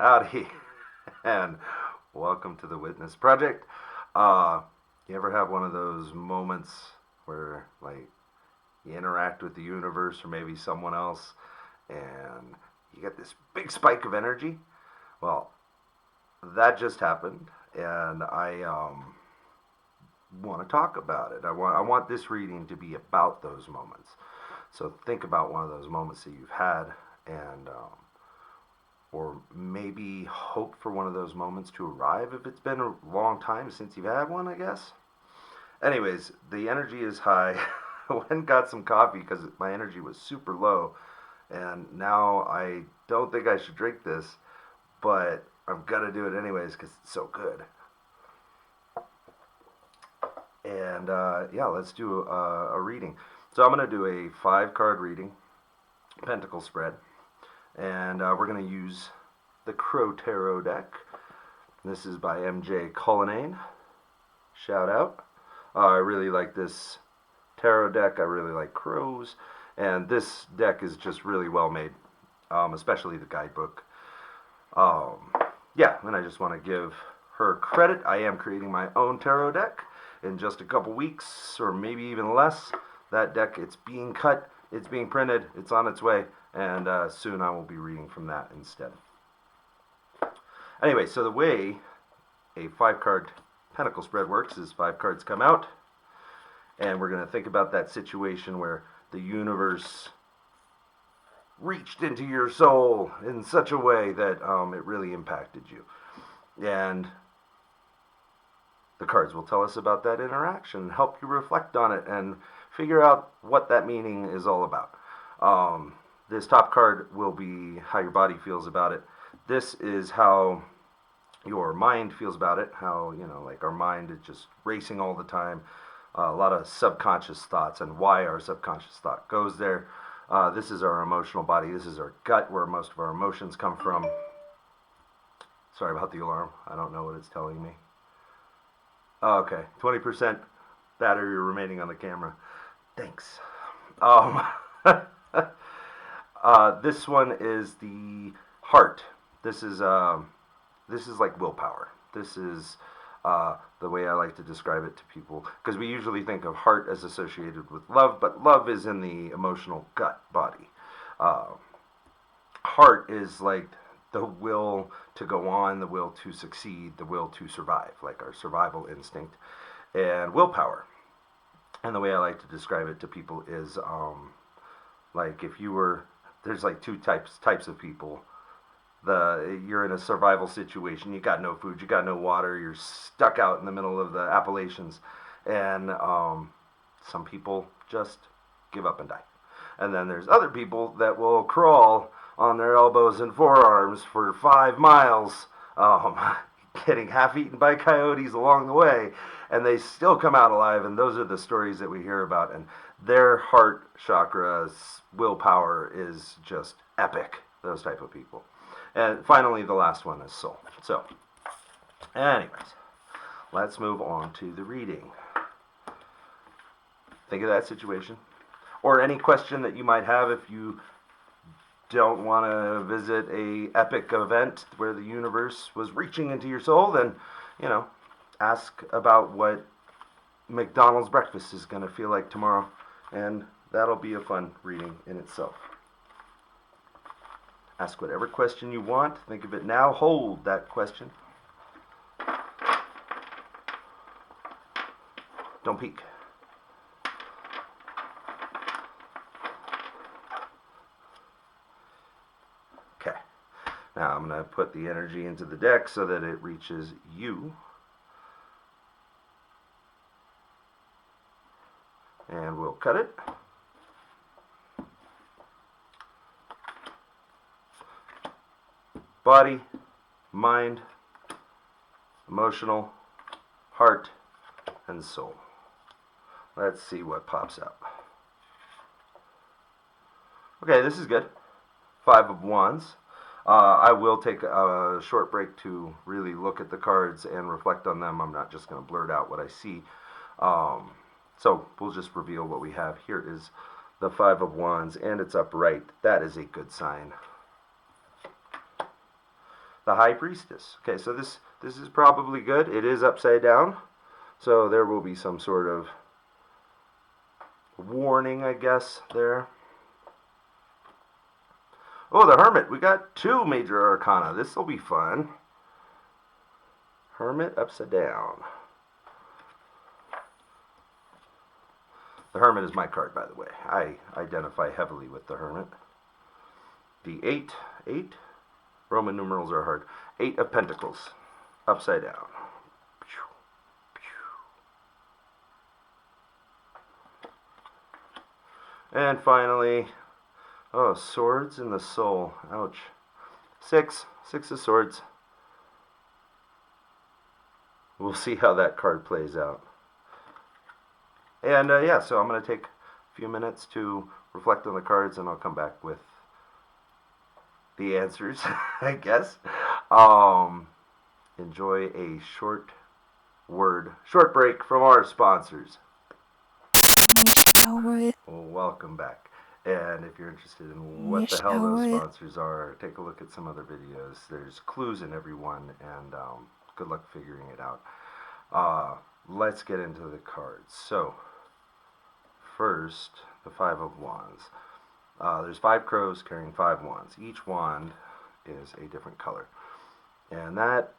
Howdy, and welcome to the Witness Project. You ever have one of those moments where, like, you interact with the universe or maybe someone else, and you get this big spike of energy? Well, that just happened, and I want to talk about it. I want this reading to be about those moments. So think about one of those moments that you've had, and or maybe hope for one of those moments to arrive if it's been a long time since you've had one, I guess. Anyways, the energy is high. I went and got some coffee because my energy was super low, and now I don't think I should drink this, but I'm gonna do it anyways because it's so good. And yeah, let's do a reading. So I'm gonna do a 5 card reading, Pentacle Spread, and we're going to use the Crow Tarot deck. This is by MJ Cullinane. Shout out. I really like this tarot deck. I really like crows, and this deck is just really well made, especially the guidebook. Yeah, and I just want to give her credit. I am creating my own tarot deck in just a couple weeks, or maybe even less. That deck, it's being cut, it's being printed, it's on its way, and soon I will be reading from that instead. Anyway, so the way a 5 card Pentacle Spread works is 5 cards come out, and we're going to think about that situation where the universe reached into your soul in such a way that it really impacted you. And the cards will tell us about that interaction, help you reflect on it, and figure out what that meaning is all about. This top card will be how your body feels about it. This is how your mind feels about it. How, like our mind is just racing all the time. A lot of subconscious thoughts and why our subconscious thought goes there. This is our emotional body. This is our gut where most of our emotions come from. Sorry about the alarm. I don't know what it's telling me. Okay, 20% battery remaining on the camera. Thanks. This one is the heart. This is like willpower. This is the way I like to describe it to people, because we usually think of heart as associated with love, but love is in the emotional gut body. Heart is like the will to go on, the will to succeed, the will to survive, like our survival instinct, and willpower. And the way I like to describe it to people is like if you were, there's like two types of people. You're in a survival situation, you got no food, you got no water, you're stuck out in the middle of the Appalachians, and some people just give up and die. And then there's other people that will crawl on their elbows and forearms for 5 miles, getting half-eaten by coyotes along the way, and they still come out alive. And those are the stories that we hear about, and their heart chakra's willpower is just epic, those type of people. And finally, the last one is soul. So, anyways, let's move on to the reading. Think of that situation, or any question that you might have. If you don't want to visit a epic event where the universe was reaching into your soul, then, ask about what McDonald's breakfast is going to feel like tomorrow, and that'll be a fun reading in itself. Ask whatever question you want. Think of it now. Hold that question. Don't peek. Okay. Now I'm going to put the energy into the deck so that it reaches you. And we'll cut it. Body, mind, emotional, heart, and soul. Let's see what pops up. Okay, this is good. 5 of Wands. I will take a short break to really look at the cards and reflect on them. I'm not just going to blurt out what I see. So we'll just reveal what we have. Here is the 5 of Wands, and it's upright. That is a good sign. the High Priestess. Okay, so this is probably good. It is upside down, so there will be some sort of warning, I guess, there. Oh, the Hermit. We got 2 major arcana. This will be fun. Hermit upside down. The Hermit is my card, by the way. I identify heavily with the Hermit. The 8, Roman numerals are hard. 8 of Pentacles, upside down. And finally, oh, Swords in the Soul. Ouch. 6 of Swords. We'll see how that card plays out. And yeah, so I'm going to take a few minutes to reflect on the cards, and I'll come back with the answers, I guess. Enjoy a short break from our sponsors. Well, welcome back. And if you're interested in what the hell those sponsors are, take a look at some other videos. There's clues in every one, and good luck figuring it out. Let's get into the cards. So, first, the 5 of Wands. There's 5 crows carrying 5 wands. Each wand is a different color. And that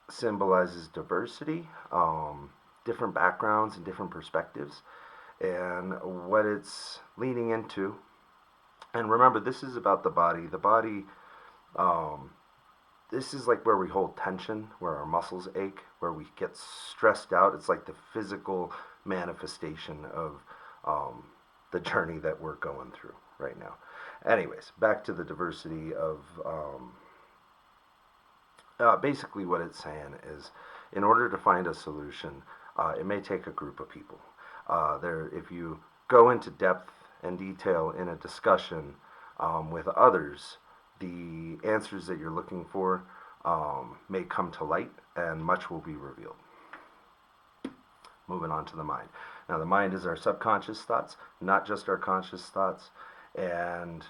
symbolizes diversity, different backgrounds and different perspectives, and what it's leaning into. And remember, this is about the body. The body, this is like where we hold tension, where our muscles ache, where we get stressed out. It's like the physical manifestation of the journey that we're going through right now. Anyways, back to the diversity of basically what it's saying is, in order to find a solution, it may take a group of people. If you go into depth and detail in a discussion with others, the answers that you're looking for may come to light, and much will be revealed. Moving on to the mind. Now, the mind is our subconscious thoughts, not just our conscious thoughts. And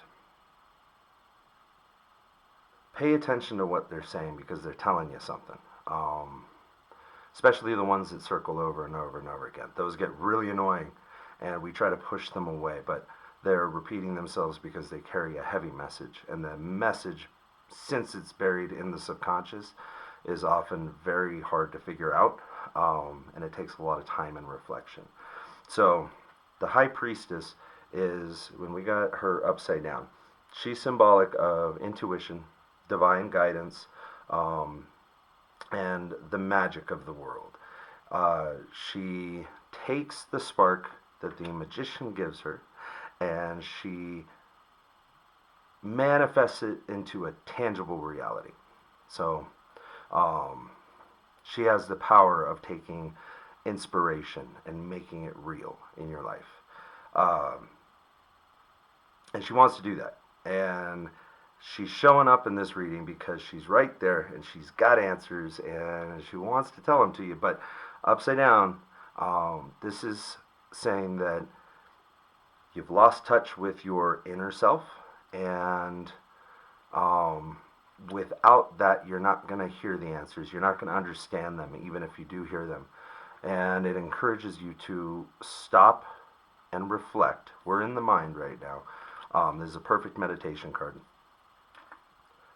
pay attention to what they're saying, because they're telling you something. Especially the ones that circle over and over and over again. Those get really annoying, and we try to push them away, but they're repeating themselves because they carry a heavy message. And the message, since it's buried in the subconscious, is often very hard to figure out, and it takes a lot of time and reflection. So the High Priestess is, when we got her upside down, she's symbolic of intuition, divine guidance, and the magic of the world. She takes the spark that the magician gives her, and she manifests it into a tangible reality. So she has the power of taking inspiration and making it real in your life. And she wants to do that. And she's showing up in this reading because she's right there, and she's got answers, and she wants to tell them to you. But upside down, this is saying that you've lost touch with your inner self, and without that, you're not going to hear the answers. You're not going to understand them, even if you do hear them. And it encourages you to stop and reflect. We're in the mind right now. This is a perfect meditation card.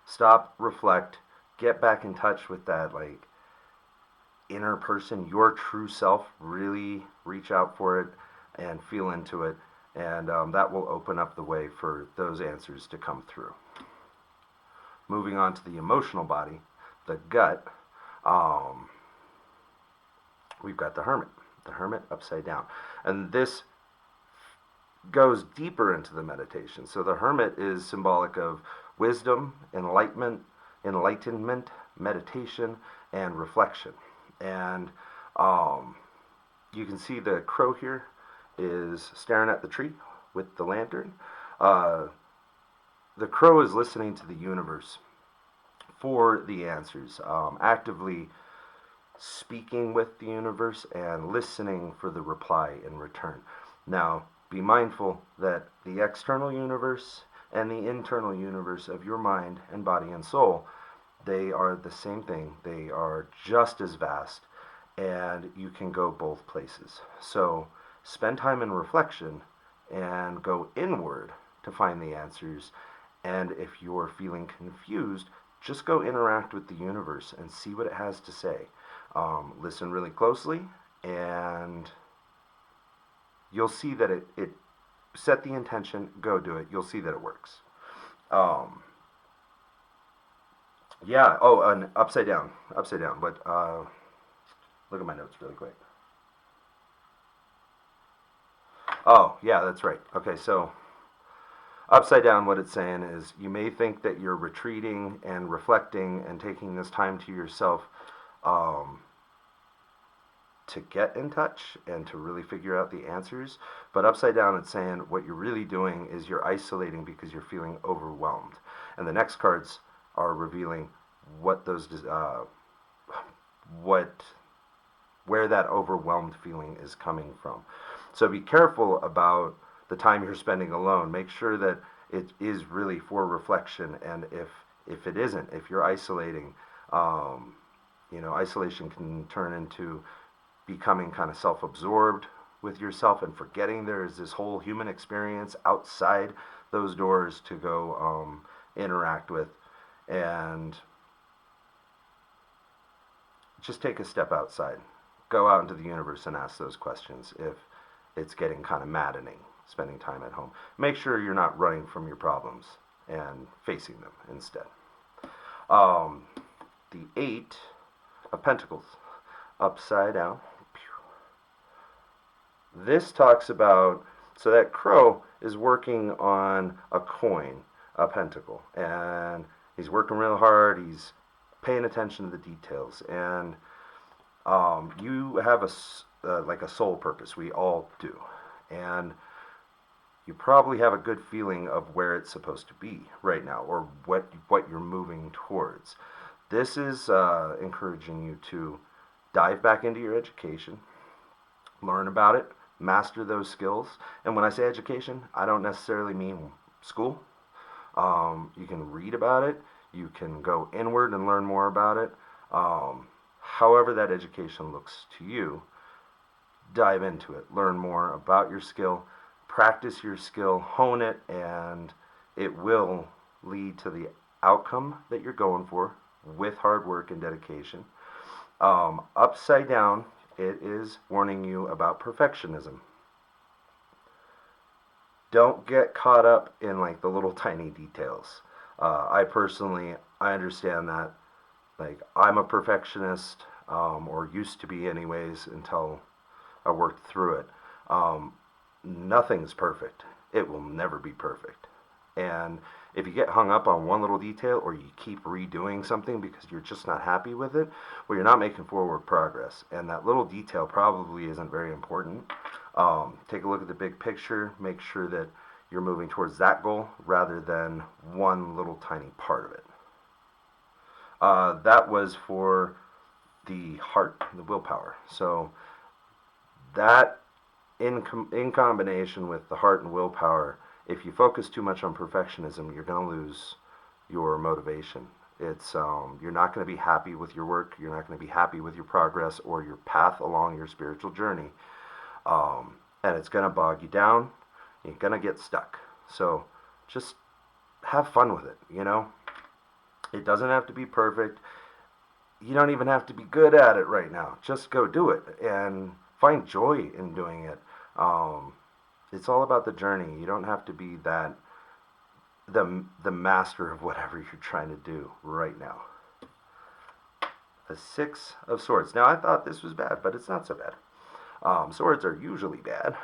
Stop, reflect, get back in touch with that inner person, your true self. Really reach out for it and feel into it, and that will open up the way for those answers to come through. Moving on to the emotional body, the gut, we've got the Hermit upside down. And this goes deeper into the meditation. So the Hermit is symbolic of wisdom, enlightenment, meditation, and reflection. And you can see the crow here is staring at the tree with the lantern. The crow is listening to the universe for the answers, actively speaking with the universe and listening for the reply in return. Now, be mindful that the external universe and the internal universe of your mind and body and soul They are the same thing. They are just as vast, and you can go both places. So spend time in reflection and go inward to find the answers. And if you're feeling confused, just go interact with the universe and see what it has to say. Listen really closely, and you'll see that it set the intention, go do it. You'll see that it works. Um, yeah. Oh, and upside down, upside down. But look at my notes really quick. Oh, yeah, that's right. Okay, so upside down, what it's saying is you may think that you're retreating and reflecting and taking this time to yourself um, to get in touch and to really figure out the answers. But upside down, it's saying what you're really doing is you're isolating because you're feeling overwhelmed. And the next cards are revealing what those what where that overwhelmed feeling is coming from. So be careful about the time you're spending alone. Make sure that it is really for reflection, and if it isn't, if you're isolating, um, isolation can turn into becoming kind of self-absorbed with yourself and forgetting there is this whole human experience outside those doors to go interact with, and just take a step outside. Go out into the universe and ask those questions if it's getting kind of maddening spending time at home. Make sure you're not running from your problems and facing them instead. Um, the Eight of Pentacles, upside down. This talks about, so that crow is working on a coin, a pentacle, and he's working real hard. He's paying attention to the details, and you have like a soul purpose. We all do, and you probably have a good feeling of where it's supposed to be right now, or what you're moving towards. This is encouraging you to dive back into your education, learn about it, master those skills. And when I say education, I don't necessarily mean school. You can read about it. You can go inward and learn more about it. However that education looks to you, dive into it. Learn more about your skill. Practice your skill. Hone it. And it will lead to the outcome that you're going for with hard work and dedication. Upside down, it is warning you about perfectionism. Don't get caught up in like the little tiny details. I understand that. Like, I'm a perfectionist, or used to be anyways, until I worked through it. Um, Nothing's perfect. It will never be perfect. And if you get hung up on one little detail, or you keep redoing something because you're just not happy with it, well, you're not making forward progress. And that little detail probably isn't very important. Take a look at the big picture. Make sure that you're moving towards that goal rather than one little tiny part of it. That was for the heart, the willpower. So that in combination with the heart and willpower, if you focus too much on perfectionism, you're going to lose your motivation. It's you're not going to be happy with your work. You're not going to be happy with your progress or your path along your spiritual journey, and it's going to bog you down. You're going to get stuck. So just have fun with it. It doesn't have to be perfect. You don't even have to be good at it right now. Just go do it and find joy in doing it. It's all about the journey. You don't have to be the master of whatever you're trying to do right now. The Six of Swords. Now, I thought this was bad, but it's not so bad. Swords are usually bad.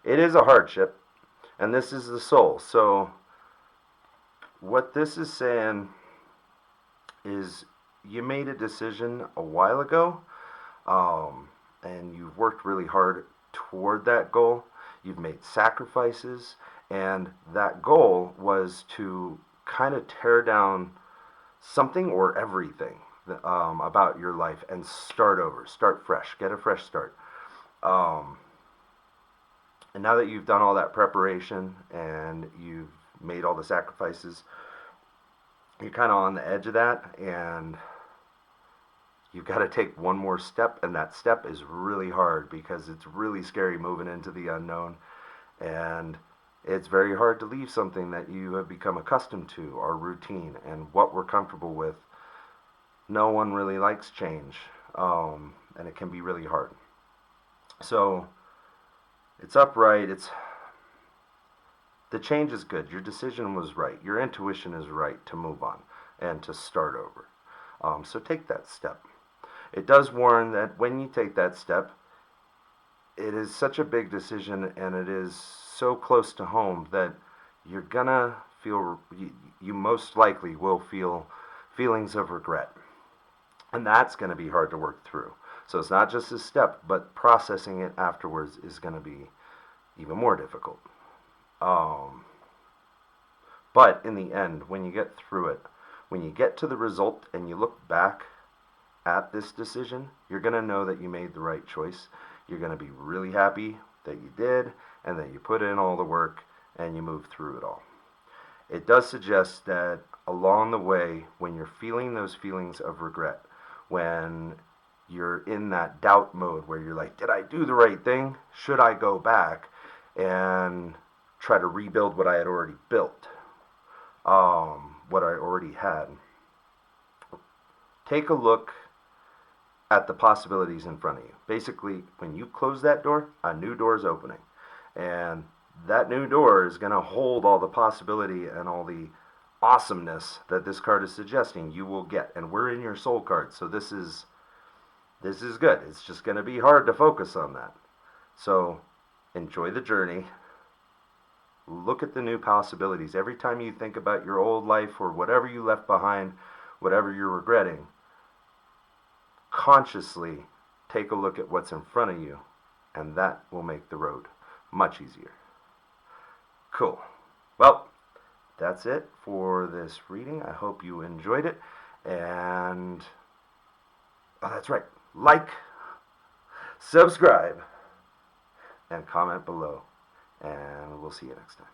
It is a hardship, and this is the soul. So what this is saying is you made a decision a while ago, and you've worked really hard toward that goal. You've made sacrifices, and that goal was to kind of tear down something or everything about your life and start over, start fresh, get a fresh start. And now that you've done all that preparation and you've made all the sacrifices, you're kind of on the edge of that, and you've got to take one more step, and that step is really hard because it's really scary moving into the unknown, and it's very hard to leave something that you have become accustomed to or routine and what we're comfortable with. No one really likes change, and it can be really hard. So it's upright. It's the change is good. Your decision was right. Your intuition is right to move on and to start over. So take that step. It does warn that when you take that step, it is such a big decision and it is so close to home that you're gonna feel, you most likely will feel feelings of regret. And that's going to be hard to work through. So it's not just a step, but processing it afterwards is going to be even more difficult. Um, but in the end, when you get through it, when you get to the result and you look back at this decision, you're going to know that you made the right choice. You're going to be really happy that you did and that you put in all the work and you moved through it all. It does suggest that along the way, when you're feeling those feelings of regret, when you're in that doubt mode where you're like, did I do the right thing? Should I go back and try to rebuild what I had already built? What I already had. Take a look at the possibilities in front of you. Basically, when you close that door, a new door is opening. And that new door is going to hold all the possibility and all the awesomeness that this card is suggesting you will get. And we're in your soul card, so this is good. It's just going to be hard to focus on that. So enjoy the journey. Look at the new possibilities. Every time you think about your old life or whatever you left behind, whatever you're regretting, consciously take a look at what's in front of you, and that will make the road much easier. Cool. Well, that's it for this reading. I hope you enjoyed it. And, oh, that's right. Like, subscribe, and comment below. And we'll see you next time.